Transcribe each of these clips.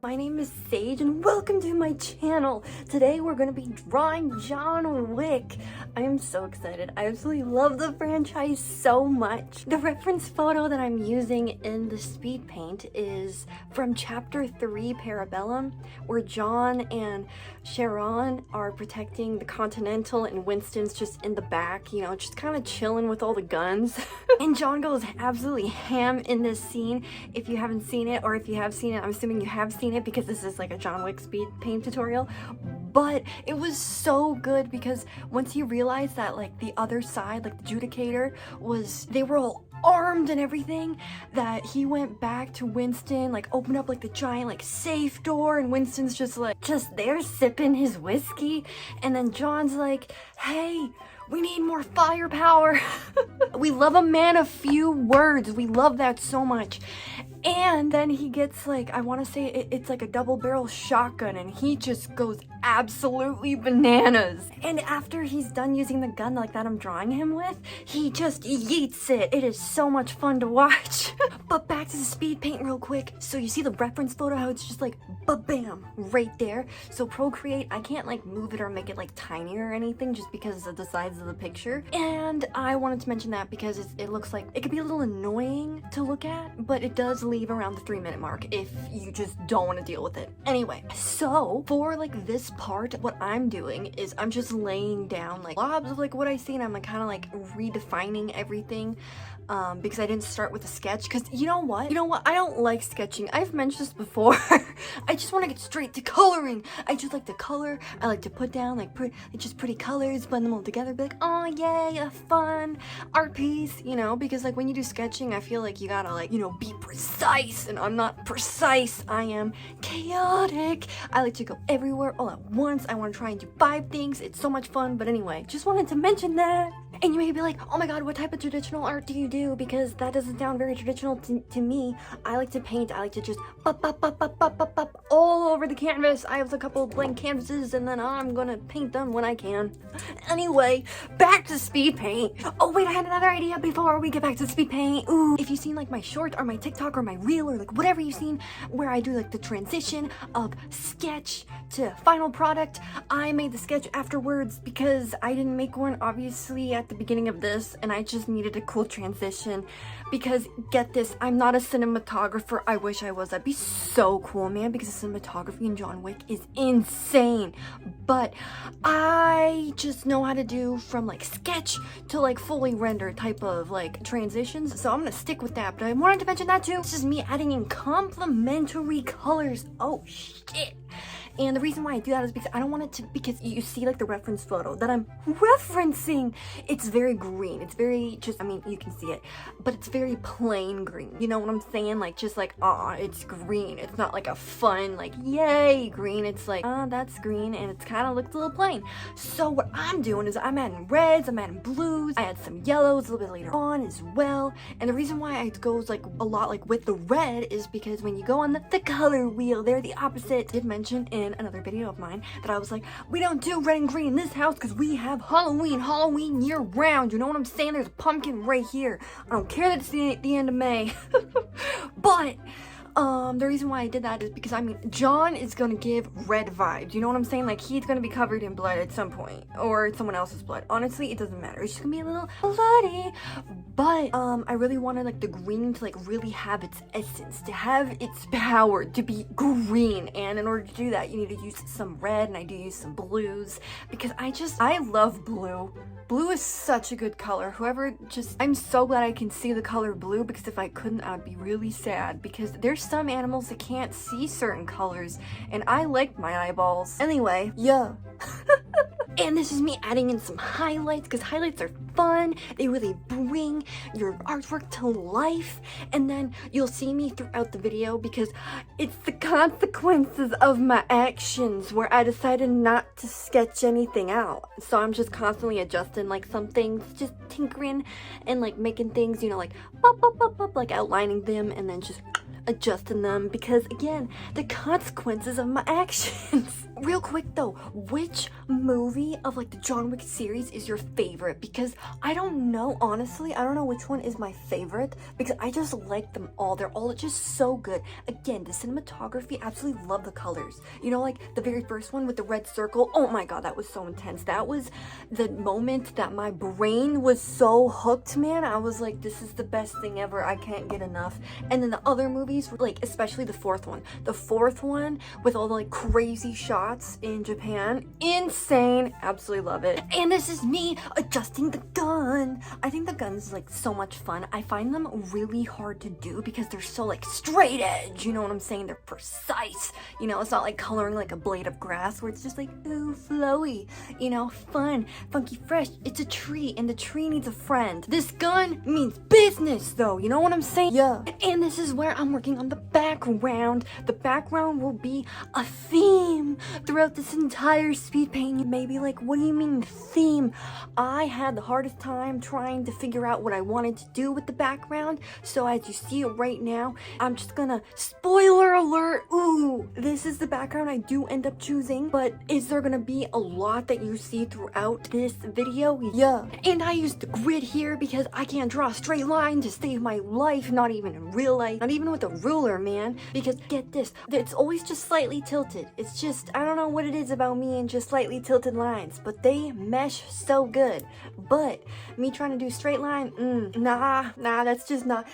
My name is Sage and welcome to my channel. Today we're going to be drawing John Wick. I am so excited. I absolutely love the franchise so much. The reference photo that I'm using in the speed paint is from chapter 3 Parabellum, where John and Sharon are protecting the Continental and Winston's just in the back, you know, just kind of chilling with all the guns. And John goes absolutely ham in this scene. If you haven't seen it, or if you have seen it, I'm assuming you have seen it because this is like a John Wick speed paint tutorial. But it was so good because once you realize that like the other side, like the Judicator, they were all armed and everything, that he went back to Winston, like opened up like the giant like safe door, and Winston's just there sipping his whiskey, and then John's like, hey, we need more firepower. We love a man of few words. We love that so much. And then he gets like, I want to say it's like a double barrel shotgun, and he just goes absolutely bananas. And after he's done using the gun like that I'm drawing him with, he just yeets it. It is so much fun to watch. But back to the speed paint real quick. So you see the reference photo, how it's just like ba-bam right there. So Procreate, I can't like move it or make it like tinier or anything just because of the size of the picture. And I wanted to mention that because it looks like it could be a little annoying to look at, but it does leave around the 3-minute mark if you just don't want to deal with it. Anyway, so for like this part, what I'm doing is I'm just laying down like blobs of like what I see, and I'm like kind of like redefining everything because I didn't start with a sketch, because you know what, I don't like sketching. I've mentioned this before. I just want to get straight to coloring. I just like to color. I like to put down like just pretty colors, blend them all together, be like, oh yay, a fun art piece, you know, because like when you do sketching, I feel like you gotta like, you know, be precise, and I'm not precise. I am chaotic. I like to go everywhere all at once. I want to try and do 5 things. It's so much fun. But anyway, just wanted to mention that. And you may be like, oh my god, what type of traditional art do you do? Because that doesn't sound very traditional to me. I like to paint. I like to just all over the canvas. I have a couple of blank canvases, and then I'm gonna paint them when I can. Anyway, back to speed paint. Oh wait, I had another idea before we get back to speed paint. Ooh, if you've seen like my short or my TikTok or my reel or like whatever you've seen where I do like the transition of sketch to final product, I made the sketch afterwards because I didn't make one obviously at the beginning of this, and I just needed a cool transition. Because get this, I'm not a cinematographer. I wish I was. That'd be so cool, man, because the cinematography in John Wick is insane. But I just know how to do from like sketch to like fully rendered type of like transitions, so I'm gonna stick with that. But I wanted to mention that too. It's just me adding in complementary colors. Oh shit. And the reason why I do that is because I don't want it to, because you see like the reference photo that I'm referencing, it's very green. It's very just, I mean, you can see it, but it's very plain green. You know what I'm saying? Like just like, it's green. It's not like a fun, like, yay, green. It's like, that's green, and it's kind of looks a little plain. So what I'm doing is I'm adding reds, I'm adding blues, I add some yellows a little bit later on as well. And the reason why it goes like a lot like with the red is because when you go on the color wheel, they're the opposite. I did mention in another video of mine that I was like, we don't do red and green in this house because we have Halloween year round. You know what I'm saying? There's a pumpkin right here. I don't care that it's the end of May. But the reason why I did that is because, I mean, John is gonna give red vibes. You know what I'm saying? Like, he's gonna be covered in blood at some point, or someone else's blood. Honestly, it doesn't matter. It's just gonna be a little bloody. But I really wanted like the green to like really have its essence, to have its power, to be green. And in order to do that, you need to use some red, and I do use some blues because I love blue. Blue is such a good color. I'm so glad I can see the color blue, because if I couldn't, I'd be really sad, because there's some animals that can't see certain colors, and I like my eyeballs. Anyway, yeah. And this is me adding in some highlights, because highlights are fun. They really bring your artwork to life. And then you'll see me throughout the video because it's the consequences of my actions where I decided not to sketch anything out. So I'm just constantly adjusting like some things, just tinkering and like making things, you know, like like outlining them and then just adjusting them, because again, the consequences of my actions. Real quick though, which movie of like the John Wick series is your favorite? Because I don't know, honestly. I don't know which one is my favorite because I just like them all. They're all just so good. Again, the cinematography, absolutely love the colors. You know, like the very first one with the red circle. Oh my god, that was so intense. That was the moment that my brain was so hooked, man. I was like, this is the best thing ever. I can't get enough. And then the other movies, like especially the fourth one. The fourth one with all the like crazy shots in Japan. Insane. Absolutely love it. And this is me adjusting the gun. I think the gun's like so much fun. I find them really hard to do because they're so like straight edge, you know what I'm saying? They're precise, you know, it's not like coloring like a blade of grass where it's just like, ooh, flowy, you know, fun, funky, fresh. It's a tree and the tree needs a friend. This gun means business though, you know what I'm saying? Yeah. And this is where I'm working on the background. The background will be a theme throughout this entire speed paint. You may be like, what do you mean theme? I had the hardest time trying to figure out what I wanted to do with the background. So as you see it right now, I'm just gonna spoiler alert. Ooh, this is the background I do end up choosing, but is there gonna be a lot that you see throughout this video? Yeah. And I used the grid here because I can't draw a straight line to save my life, not even in real life, not even with a ruler, man, because get this, it's always just slightly tilted. It's just, I don't know what it is about me and just slightly tilted lines, but they mesh so good. But me trying to do straight line, nah, that's just not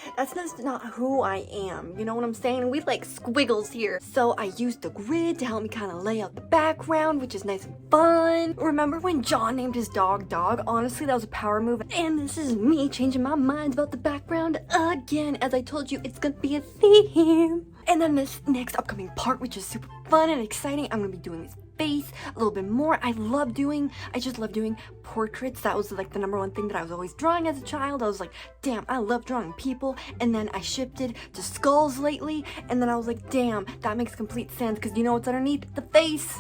who I am. You know what I'm saying? We like squiggles here. So I used the grid to help me kind of lay out the background, which is nice and fun. Remember when John named his dog Dog? Honestly, that was a power move. And this is me changing my mind about the background again. As I told you, it's gonna be a theme. And then this next upcoming part, which is super fun and exciting, I'm gonna be doing this face a little bit more. I just love doing portraits. That was like the #1 thing that I was always drawing as a child. I was like, damn, I love drawing people. And then I shifted to skulls lately, and then I was like, damn, that makes complete sense because you know what's underneath the face?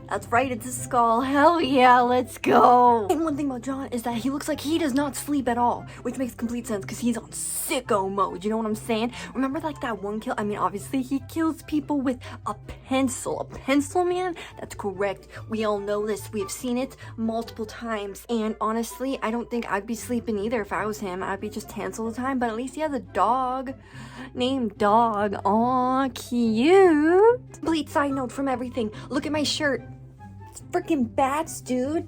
That's right, it's a skull. Hell yeah, let's go. And one thing about John is that he looks like he does not sleep at all, which makes complete sense because he's on sicko mode, you know what I'm saying? Remember like that one kill? I mean, obviously he kills people with a pencil. A pencil, man? That's correct. We all know this. We have seen it multiple times. And honestly, I don't think I'd be sleeping either if I was him. I'd be just tense all the time, but at least he has a dog named Dog. Aw, cute. Complete side note from everything. Look at my shirt. Freaking bats, dude.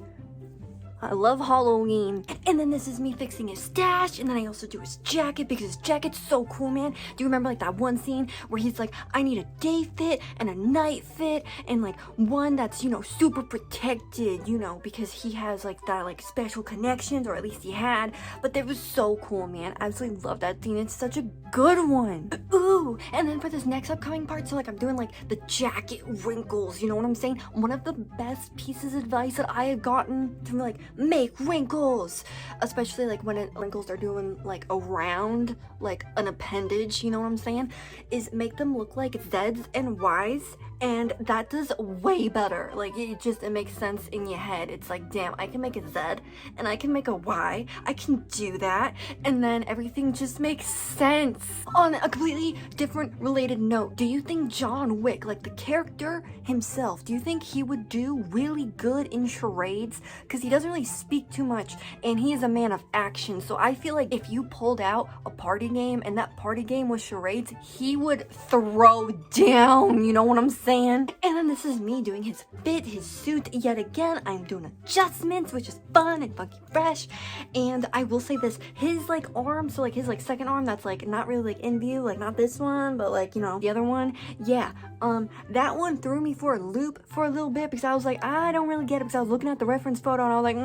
I love Halloween. And then this is me fixing his stash, and then I also do his jacket because his jacket's so cool, man. Do you remember like that one scene where he's like, I need a day fit and a night fit and like one that's, you know, super protected, you know, because he has like that like special connections, or at least he had. But that was so cool, man. I absolutely love that scene. It's such a good one. Ooh, and then for this next upcoming part, so like I'm doing like the jacket wrinkles, you know what I'm saying? One of the best pieces of advice that I had gotten to like make wrinkles, especially like when wrinkles are doing like around like an appendage, you know what I'm saying, is make them look like Z's and Y's, and that does way better. Like it makes sense in your head. It's like, damn, I can make a Z and I can make a Y. I can do that, and then everything just makes sense. On a completely different related note, do you think John Wick, like the character himself, do you think he would do really good in charades? Because he doesn't really speak too much and he is a man of action. So I feel like if you pulled out a party game and that party game was charades, he would throw down, you know what I'm saying? And then this is me doing his fit, his suit yet again. I'm doing adjustments, which is fun and funky fresh. And I will say this, his like arm, so like his like second arm that's like not really like in view, like not this one, but like, you know, the other one, yeah, that one threw me for a loop for a little bit because I was like, I don't really get it, because I was looking at the reference photo and I was like,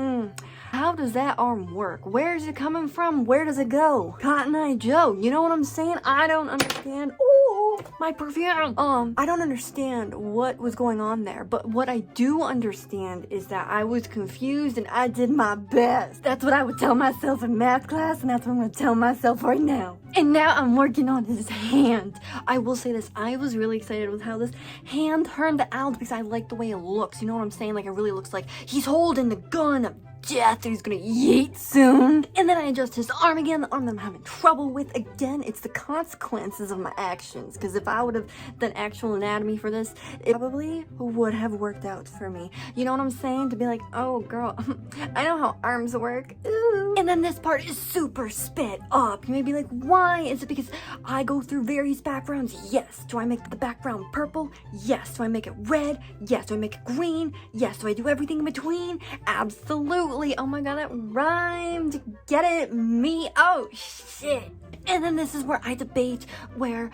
how does that arm work? Where is it coming from? Where does it go? Cotton Eye Joe, you know what I'm saying? I don't understand. Ooh, my perfume. I don't understand what was going on there, but what I do understand is that I was confused and I did my best. That's what I would tell myself in math class, and that's what I'm gonna tell myself right now. And now I'm working on his hand. I will say this, I was really excited with how this hand turned out because I like the way it looks, you know what I'm saying? Like it really looks like he's holding the gun death that he's gonna yeet soon. And then I adjust his arm again, the arm that I'm having trouble with. Again, it's the consequences of my actions. Because if I would have done actual anatomy for this, it probably would have worked out for me. You know what I'm saying? To be like, oh girl, I know how arms work. Ooh. And then this part is super sped up. You may be like, why? Is it because I go through various backgrounds? Yes. Do I make the background purple? Yes. Do I make it red? Yes. Do I make it green? Yes. Do I do everything in between? Absolutely. Oh my god, that rhymed. Get it? Me? Oh shit. And then this is where I debate where,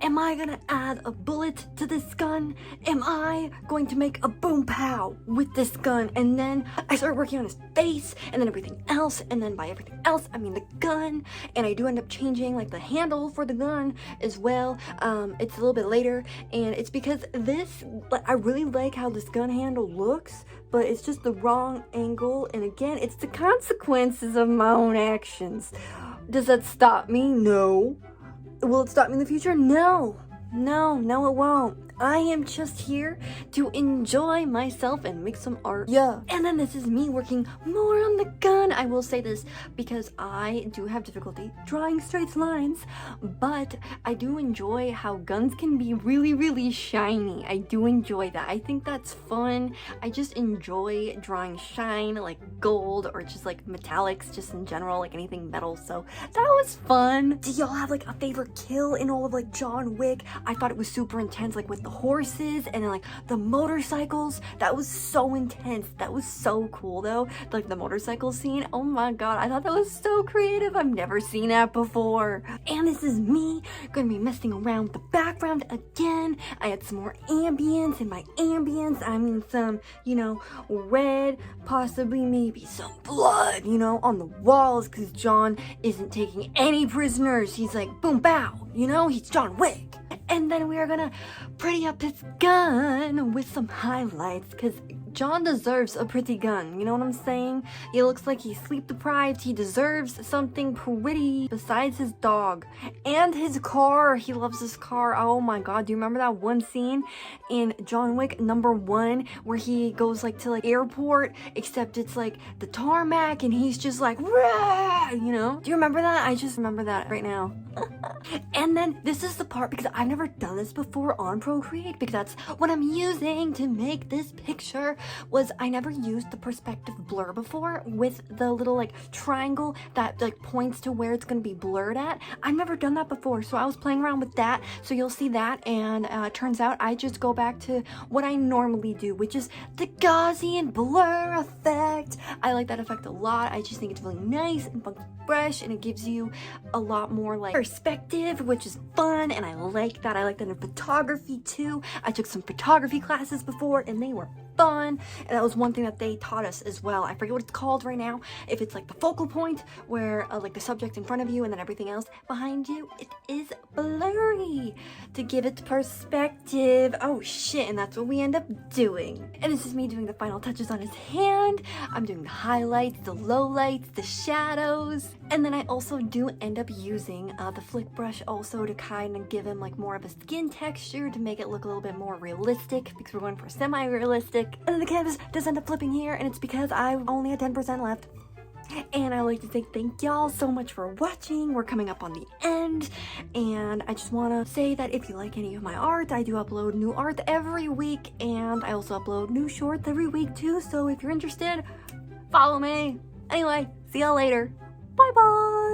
am I gonna add a bullet to this gun? Am I going to make a boom pow with this gun? And then I start working on his face and then everything else. And then by everything else, I mean the gun. And I do end up changing like the handle for the gun as well. It's a little bit later. And it's because I really like how this gun handle looks, but it's just the wrong angle. And again, it's the consequences of my own actions. Does that stop me? No. Will it stop me in the future? No. No, it won't. I am just here to enjoy myself and make some art. Yeah. And then this is me working more on the gun. I will say this because I do have difficulty drawing straight lines, but I do enjoy how guns can be really, really shiny. I do enjoy that. I think that's fun. I just enjoy drawing shine, like gold or just like metallics, just in general, like anything metal. So that was fun. Do y'all have like a favorite kill in all of like John Wick? I thought it was super intense, like with the horses and then like the motorcycles. That was so intense. That was so cool though, like the motorcycle scene. Oh my god, I thought that was so creative. I've never seen that before. And this is me gonna be messing around with the background again. I had some more ambience. In my ambience I mean some, you know, red, possibly maybe some blood, you know, on the walls, because John isn't taking any prisoners. He's like boom bow, you know, he's John Wick. And then we are gonna pretty up his gun with some highlights, because John deserves a pretty gun, you know what I'm saying? He looks like he's sleep deprived. He deserves something pretty besides his dog and his car. He loves his car. Oh my god, do you remember that one scene in John Wick #1 where he goes like to like airport, except it's like the tarmac and he's just like, rah, you know? Do you remember that? I just remember that right now. And then this is the part, because I've never done this before on Procreate, because that's what I'm using to make this picture, was I never used the perspective blur before with the little like triangle that like points to where it's going to be blurred at. I've never done that before, so I was playing around with that, so you'll see that. And it turns out I just go back to what I normally do, which is the Gaussian blur effect. I like that effect a lot. I just think it's really nice and fresh, and it gives you a lot more like perspective, which is fun, and I like that. I like that in photography too. I took some photography classes before and they were fun, and that was one thing that they taught us as well. I forget what it's called right now. If it's like the focal point where like the subject in front of you and then everything else behind you, it is blurry to give it perspective. Oh shit, and that's what we end up doing. And this is me doing the final touches on his hand. I'm doing the highlights, the lowlights, the shadows, and then I also do end up using the flick brush also to kind of give him like more of a skin texture to make it look a little bit more realistic, because we're going for semi-realistic. And then the canvas does end up flipping here, and it's because I only had 10% left. And I like to say thank y'all so much for watching. We're coming up on the end, and I just want to say that if you like any of my art, I do upload new art every week, and I also upload new shorts every week too, so if you're interested, follow me. Anyway, see y'all later. Bye bye.